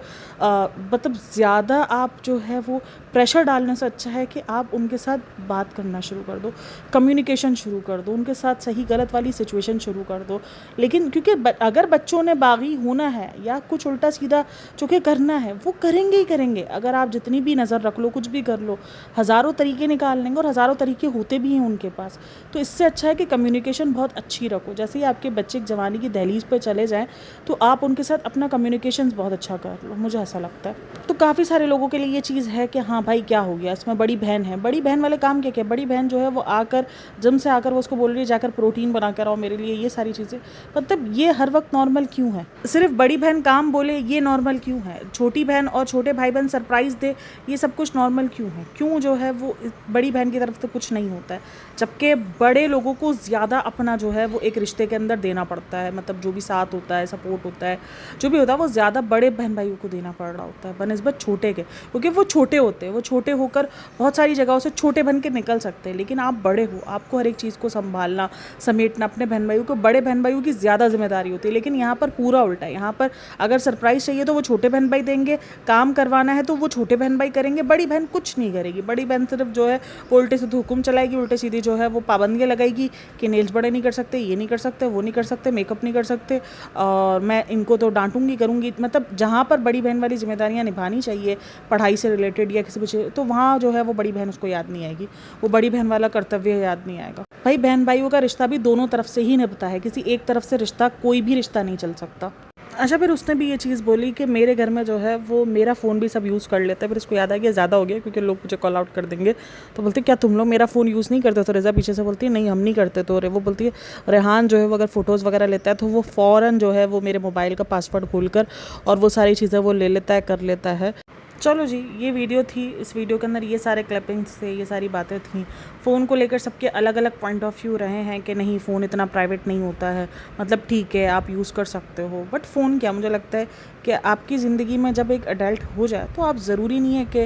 S1: मतलब ज़्यादा आप जो है वो प्रेशर डालने से अच्छा है कि आप उनके साथ बात करना शुरू कर दो, कम्युनिकेशन शुरू कर दो, उनके साथ सही गलत वाली सिचुएशन शुरू कर दो। लेकिन क्योंकि अगर बच्चों ने बागी होना है या कुछ उल्टा सीधा चुके करना है, वो करेंगे ही करेंगे। अगर आप जितनी भी नज़र रख लो, कुछ भी कर लो, हज़ारों तरीके निकाल लेंगे, और हज़ारों तरीके होते भी हैं उनके पास। तो इससे अच्छा है कि कम्युनिकेशन बहुत अच्छी रखो। जैसे ही आपके बच्चे जवानी की दहलीज पर चले जाएँ तो आप उनके साथ अपना कम्युनिकेशन बहुत अच्छा कर लो, मुझे ऐसा लगता है। तो काफ़ी सारे लोगों के लिए ये चीज़ है कि हाँ भाई क्या हो गया, इसमें बड़ी बहन है, बड़ी बहन वाले काम क्या, बड़ी बहन जो है वो आकर जिम से आकर वो उसको बोल रही है जाकर प्रोटीन बना कर आओ मेरे लिए, ये सारी चीज़ें, मतलब ये हर वक्त नॉर्मल क्यों है? सिर्फ बड़ी बहन काम बोले ये नॉर्मल क्यों है? छोटी बहन और छोटे भाई बहन सरप्राइज़ दे, ये सब कुछ नॉर्मल क्यों है? क्यों जो है वो बड़ी बहन की तरफ से कुछ नहीं होता है, जबकि बड़े लोगों को ज़्यादा अपना जो है वो एक रिश्ते के अंदर देना पड़ता है, मतलब जो भी साथ होता है, सपोर्ट होता है, जो भी होता है वो ज़्यादा बड़े बहन भाइयों को देना पड़ रहा होता है बनिस्बत छोटे के, क्योंकि वो छोटे होते हैं, वो छोटे होकर बहुत सारी जगहों से छोटे बन के निकल सकते हैं। लेकिन आप बड़े हो, आपको हर एक चीज़ को संभालना, समेटना, अपने बहन भाइयों को, बड़े बहन भाइयों की ज़्यादा जिम्मेदारी होती है। लेकिन यहाँ पर पूरा उल्टा है, यहाँ पर अगर सरप्राइज़ चाहिए तो वो छोटे बहन भाई देंगे, काम करवाना है तो वो छोटे बहन भाई करेंगे, बड़ी बहन कुछ नहीं करेगी। बड़ी बहन सिर्फ जो है उल्टे सीधे हुक्म चलाएगी, उल्टे सीधी जो है वो पाबंदियाँ लगाएगी कि नेल्स बड़े नहीं कर सकते, ये नहीं कर सकते, वो नहीं कर सकते, मेकअप नहीं कर सकते, और मैं इनको तो डांटूंगी करूँगी। मतलब जहाँ पर बड़ी बहन वाली जिम्मेदारियाँ निभानी चाहिए पढ़ाई से रिलेटेड या किसी बच्चे, तो वहाँ जो है वो बड़ी बहन उसको याद नहीं आएगी, वो बड़ी बहन वाला कर्तव्य याद नहीं आएगा। भाई बहन भाइयों का रिश्ता भी दोनों तरफ से ही निभता है, किसी एक तरफ से रिश्ता, कोई भी रिश्ता नहीं चल सकता। अच्छा फिर उसने भी ये चीज़ बोली कि मेरे घर में जो है वो मेरा फ़ोन भी सब यूज़ कर लेता है। फिर इसको याद आ गया ज़्यादा हो गया क्योंकि लोग मुझे कॉल आउट कर देंगे, तो बोलती क्या तुम लोग मेरा फ़ोन यूज़ नहीं करते? तो रिज़ा पीछे से बोलती है नहीं हम नहीं करते। तो वो बोलती है रेहान जो है वो अगर फ़ोटोज़ वगैरह लेता है तो वो फ़ौरन जो है वो मेरे मोबाइल का पासवर्ड खोलकर और वो सारी चीज़ें वो ले लेता है, कर लेता है। चलो जी, ये वीडियो थी। इस वीडियो के अंदर ये सारे क्लिपिंग्स थे, ये सारी बातें थी। फ़ोन को लेकर सबके अलग अलग पॉइंट ऑफ व्यू रहे हैं कि नहीं फ़ोन इतना प्राइवेट नहीं होता है, मतलब ठीक है आप यूज़ कर सकते हो, बट फ़ोन क्या, मुझे लगता है कि आपकी ज़िंदगी में जब एक अडल्ट हो जाए तो आप ज़रूरी नहीं है कि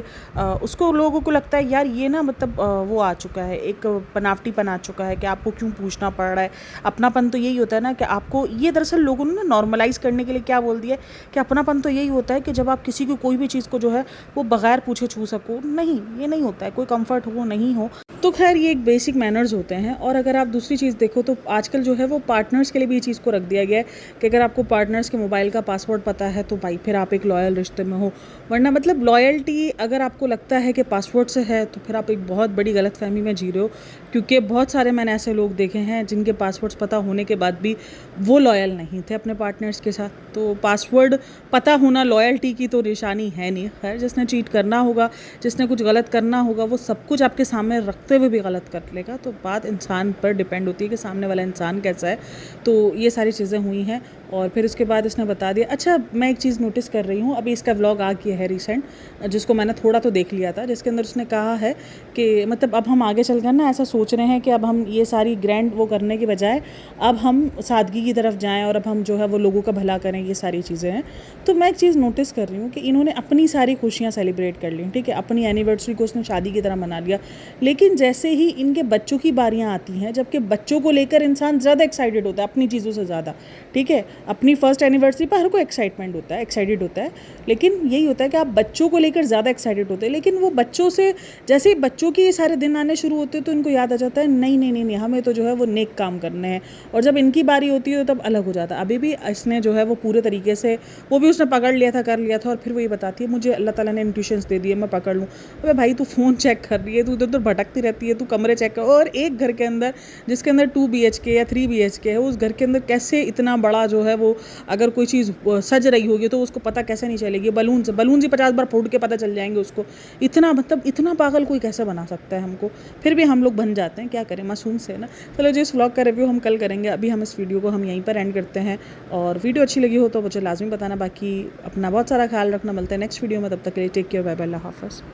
S1: उसको, लोगों को लगता है यार ये ना मतलब वो आ चुका है, एक बनावटीपन आ चुका है कि आपको क्यों पूछना पड़ रहा है। अपनापन तो यही होता है ना कि आपको, ये दरअसल लोगों ने ना नॉर्मलाइज़ करने के लिए क्या बोल दिया है कि अपनापन तो यही होता है कि जब आप किसी को कोई भी चीज़ को जो है वो बगैर पूछे छू सको। नहीं, ये नहीं होता है, कोई कंफर्ट हो नहीं हो तो खैर ये एक बेसिक मैनर्स होते हैं। और अगर आप दूसरी चीज़ देखो तो आजकल जो है वो पार्टनर्स के लिए भी ये चीज़ को रख दिया गया है कि अगर आपको पार्टनर्स के मोबाइल का पासवर्ड पता है तो भाई फिर आप एक लॉयल रिश्ते में हो, वरना मतलब लॉयल्टी अगर आपको लगता है कि पासवर्ड से है तो फिर आप एक बहुत बड़ी गलतफहमी में जी रहे हो, क्योंकि बहुत सारे मैंने ऐसे लोग देखे हैं जिनके पासवर्ड्स पता होने के बाद भी वो लॉयल नहीं थे अपने पार्टनर्स के साथ। तो पासवर्ड पता होना लॉयल्टी की तो निशानी है नहीं। खैर जिसने चीट करना होगा, जिसने कुछ गलत करना होगा, वो सब कुछ आपके सामने रखते सोचते हुए भी गलत कर लेगा। तो बात इंसान पर डिपेंड होती है कि सामने वाला इंसान कैसा है। तो ये सारी चीज़ें हुई हैं और फिर उसके बाद इसने बता दिया। अच्छा, मैं एक चीज़ नोटिस कर रही हूँ, अभी इसका व्लॉग आ गया है रिसेंट, जिसको मैंने थोड़ा तो देख लिया था, जिसके अंदर उसने कहा है कि मतलब अब हम आगे चलकर ना ऐसा सोच रहे हैं कि अब हम ये सारी ग्रैंड वो करने के बजाय अब हम सादगी की तरफ जाएं और अब हम जो है वो लोगों का भला करें, ये सारी चीज़ें हैं। तो मैं एक चीज़ नोटिस कर रही हूँ कि इन्होंने अपनी सारी खुशियाँ सेलिब्रेट कर ली, ठीक है, अपनी एनिवर्सरी को उसने शादी की तरह मना लिया, लेकिन जैसे ही इनके बच्चों की बारियाँ आती हैं, जबकि बच्चों को लेकर इंसान ज़्यादा एक्साइटेड होता है अपनी चीज़ों से ज़्यादा, ठीक है, अपनी फर्स्ट एनिवर्सरी पर हर कोई एक्साइटमेंट होता है, एक्साइटेड होता है, लेकिन यही होता है कि आप बच्चों को लेकर ज़्यादा एक्साइटेड होते हैं, लेकिन वो बच्चों से जैसे ही बच्चों के ये सारे दिन आने शुरू होते हैं तो इनको याद आ जाता है नहीं नहीं नहीं नहीं, हमें तो जो है वो नेक काम करने हैं, और जब इनकी बारी होती है तो तब अलग हो जाता है। अभी भी इसने जो है वो पूरे तरीके से वो भी उसने पकड़ लिया था, कर लिया था, और फिर वो ये बताती है मुझे अल्लाह ताला ने इंट्यूशंस दे दिए, मैं पकड़ लूँ। अबे भाई, तू फ़ोन चेक कर रही है, तू इधर उधर भटकती रहती है, तू कमरे चेक कर, और एक घर के अंदर जिसके अंदर 2 BHK या 3 BHK है, उस घर के अंदर कैसे इतना बड़ा जो है वो अगर कोई चीज़ सज रही होगी तो उसको पता कैसे नहीं चलेगी? बलून से 50 बार फूट के पता चल जाएंगे उसको। इतना मतलब इतना पागल कोई कैसे बना सकता है हमको? फिर भी हम लोग बन जाते हैं, क्या करें, मासूम से, है ना। चलो जी, इस व्लॉग का रिव्यू हम कल करेंगे, अभी हम इस वीडियो को हम यहीं पर एंड करते हैं। और वीडियो अच्छी लगी हो तो मुझे लाजमी बताना, बाकी अपना बहुत सारा ख्याल रखना। मिलते हैं नेक्स्ट वीडियो में, तब तक के लिए टेक केयर, बाय बाय, अल्लाह हाफ़िज़।